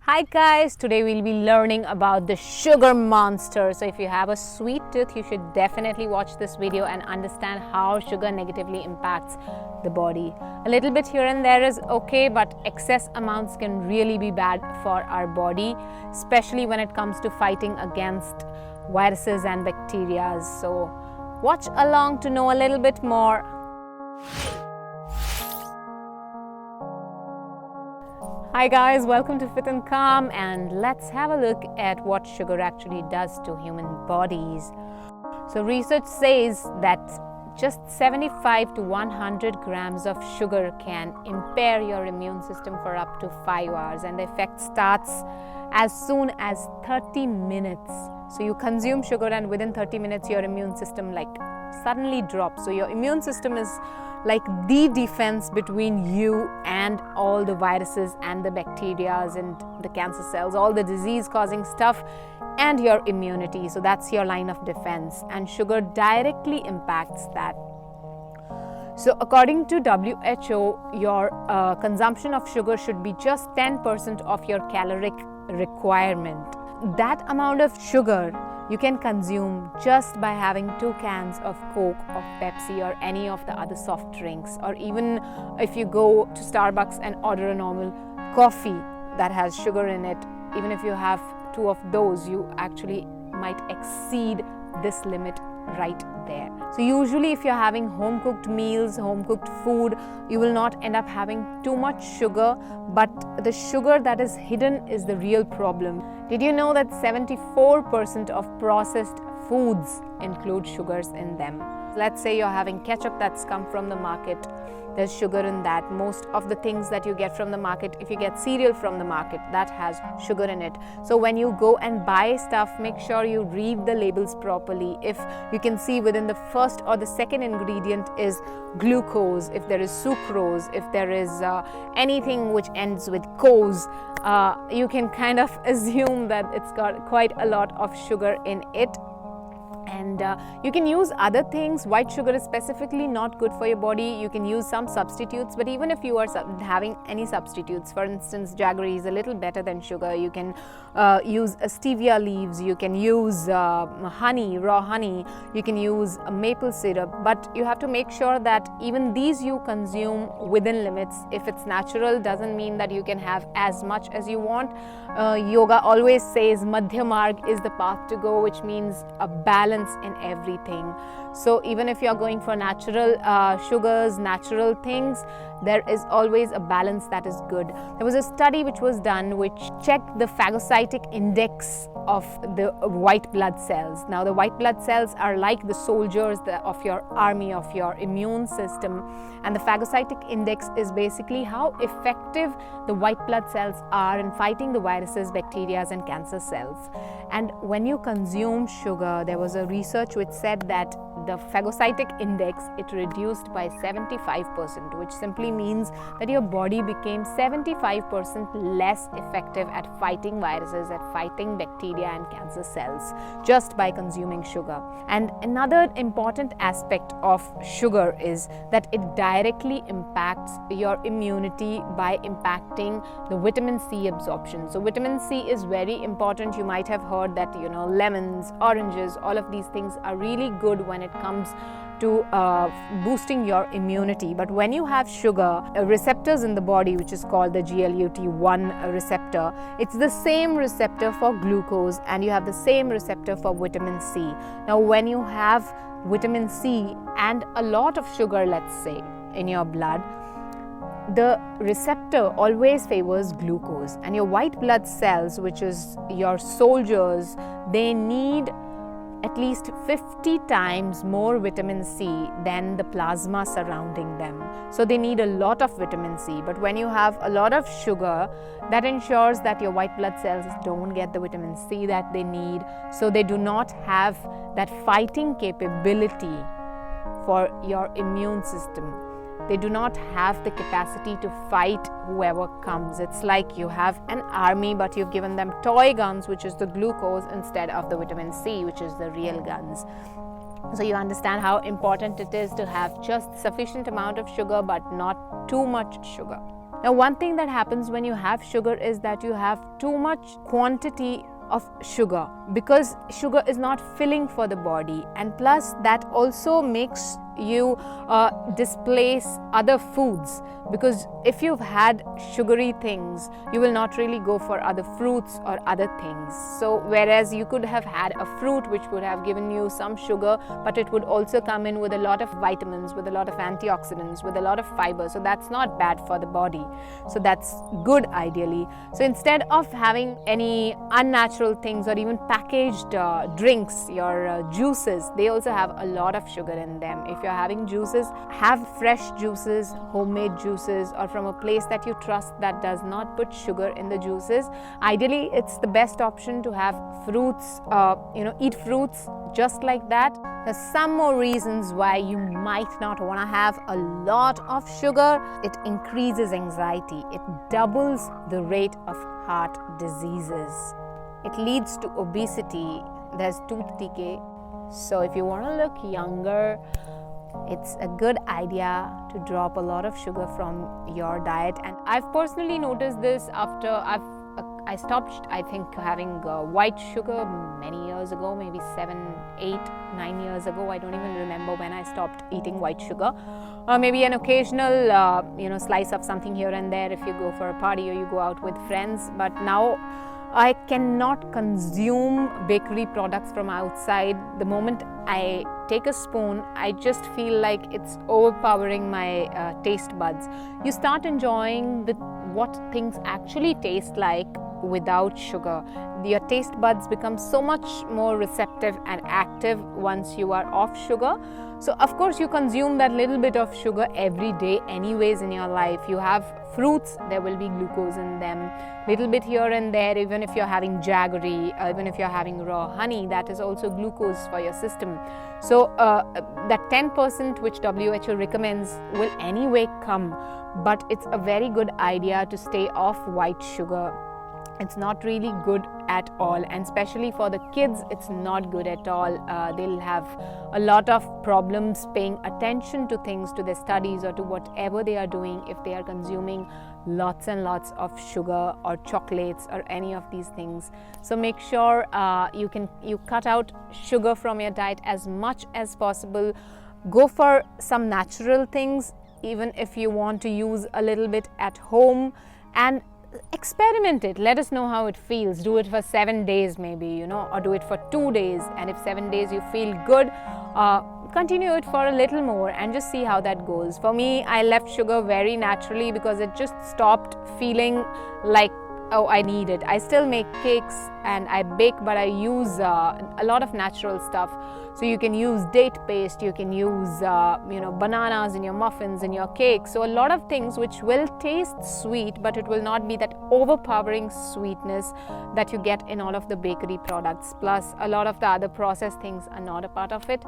Hi guys, today we'll be learning about the sugar monster. So if you have a sweet tooth, you should definitely watch this video and understand how sugar negatively impacts the body. A little bit here and there is okay, but excess amounts can really be bad for our body, especially when it comes to fighting against viruses and bacteria. So watch along to know a little bit more. Hi guys, welcome to Fit and Calm, and let's have a look at what sugar actually does to human bodies. So research says that just 75 to 100 grams of sugar can impair your immune system for up to 5 hours, and the effect starts as soon as 30 minutes. So you consume sugar and within 30 minutes your immune system suddenly drops. So your immune system is like the defense between you and all the viruses and the bacteria and the cancer cells, all the disease causing stuff, and your immunity. So that's your line of defense, and sugar directly impacts that. So according to WHO, your consumption of sugar should be just 10% of your caloric requirement. That amount of sugar you can consume just by having 2 cans of Coke, of Pepsi, or any of the other soft drinks, or even if you go to Starbucks and order a normal coffee that has sugar in it, even if you have 2 of those, you actually might exceed this limit right there. So usually if you're having home cooked meals, home cooked food, you will not end up having too much sugar, but the sugar that is hidden is the real problem. Did you know that 74% of processed foods include sugars in them? Let's say you're having ketchup that's come from the market. There's sugar in that. Most of the things that you get from the market, if you get cereal from the market, that has sugar in it. So when you go and buy stuff, make sure you read the labels properly. If you can see within the first or the second ingredient is glucose, if there is sucrose, if there is anything which ends with cose, you can kind of assume that it's got quite a lot of sugar in it. And you can use other things. White sugar is specifically not good for your body. You can use some substitutes, but even if you are having any substitutes, for instance, jaggery is a little better than sugar. You can use stevia leaves, you can use honey, raw honey, you can use maple syrup, but you have to make sure that even these you consume within limits. If it's natural, doesn't mean that you can have as much as you want. Yoga always says Madhya Marg is the path to go, which means a balance in everything. So even if you're going for natural sugars, natural things, there is always a balance that is good. There was a study which was done which checked the phagocytic index of the white blood cells. Now the white blood cells are like the soldiers of your army, of your immune system, and the phagocytic index is basically how effective the white blood cells are in fighting the viruses, bacteria, and cancer cells. And when you consume sugar, there was a research which said that the phagocytic index, it reduced by 75%, which simply means that your body became 75% less effective at fighting viruses, at fighting bacteria and cancer cells, just by consuming sugar. And another important aspect of sugar is that it directly impacts your immunity by impacting the vitamin C absorption. So vitamin C is very important. You might have heard that, lemons, oranges, all of these things are really good when it comes to boosting your immunity. But when you have sugar, receptors in the body, which is called the GLUT1 receptor, it's the same receptor for glucose, and you have the same receptor for vitamin C. Now when you have vitamin C and a lot of sugar, let's say, in your blood, the receptor always favors glucose, and your white blood cells, which is your soldiers, they need at least 50 times more vitamin C than the plasma surrounding them. So they need a lot of vitamin C. But when you have a lot of sugar, that ensures that your white blood cells don't get the vitamin C that they need. So they do not have that fighting capability for your immune system. They do not have the capacity to fight whoever comes. It's like you have an army, but you've given them toy guns, which is the glucose, instead of the vitamin C, which is the real guns. So you understand how important it is to have just sufficient amount of sugar, but not too much sugar. Now, one thing that happens when you have sugar is that you have too much quantity of sugar, because sugar is not filling for the body, and plus that also makes you displace other foods, because if you've had sugary things, you will not really go for other fruits or other things. So whereas you could have had a fruit which would have given you some sugar, but it would also come in with a lot of vitamins, with a lot of antioxidants, with a lot of fiber, so that's not bad for the body. So that's good ideally. So instead of having any unnatural things or even packaged drinks, your juices, they also have a lot of sugar in them. If you're having juices, have fresh juices, homemade juices, or from a place that you trust that does not put sugar in the juices. Ideally, it's the best option to have fruits, eat fruits just like that. There's some more reasons why you might not want to have a lot of sugar. It increases anxiety. It doubles the rate of heart diseases. It leads to obesity. There's tooth decay. So if you want to look younger, it's a good idea to drop a lot of sugar from your diet. And I've personally noticed this after I stopped, I think, having white sugar many years ago, maybe 7, 8, 9 years ago. I don't even remember when I stopped eating white sugar. Or maybe an occasional, slice of something here and there if you go for a party or you go out with friends. But now I cannot consume bakery products from outside. The moment I take a spoon, I just feel like it's overpowering my taste buds. You start enjoying what things actually taste like without sugar. Your taste buds become so much more receptive and active once you are off sugar. So of course you consume that little bit of sugar every day anyways in your life. You have fruits, there will be glucose in them. Little bit here and there, even if you're having jaggery, even if you're having raw honey, that is also glucose for your system. So that 10% which WHO recommends will anyway come, but it's a very good idea to stay off white sugar. It's not really good at all, and especially for the kids, it's not good at all. They'll have a lot of problems paying attention to things, to their studies or to whatever they are doing if they are consuming lots and lots of sugar or chocolates or any of these things. So make sure you cut out sugar from your diet as much as possible. Go for some natural things, even if you want to use a little bit at home, and experiment it. Let us know how it feels. Do it for 7 days maybe, or do it for 2 days, and if 7 days you feel good, continue it for a little more and just see how that goes. For me, I left sugar very naturally because it just stopped feeling like, oh, I need it. I still make cakes and I bake, but I use a lot of natural stuff. So you can use date paste, you can use bananas in your muffins, in your cakes. So a lot of things which will taste sweet, but it will not be that overpowering sweetness that you get in all of the bakery products. Plus a lot of the other processed things are not a part of it.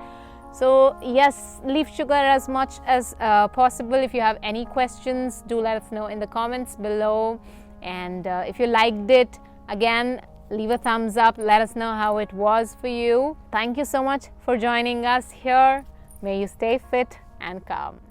So yes, leave sugar as much as possible. If you have any questions, do let us know in the comments below. And if you liked it, again, leave a thumbs up. Let us know how it was for you. Thank you so much for joining us here. May you stay fit and calm.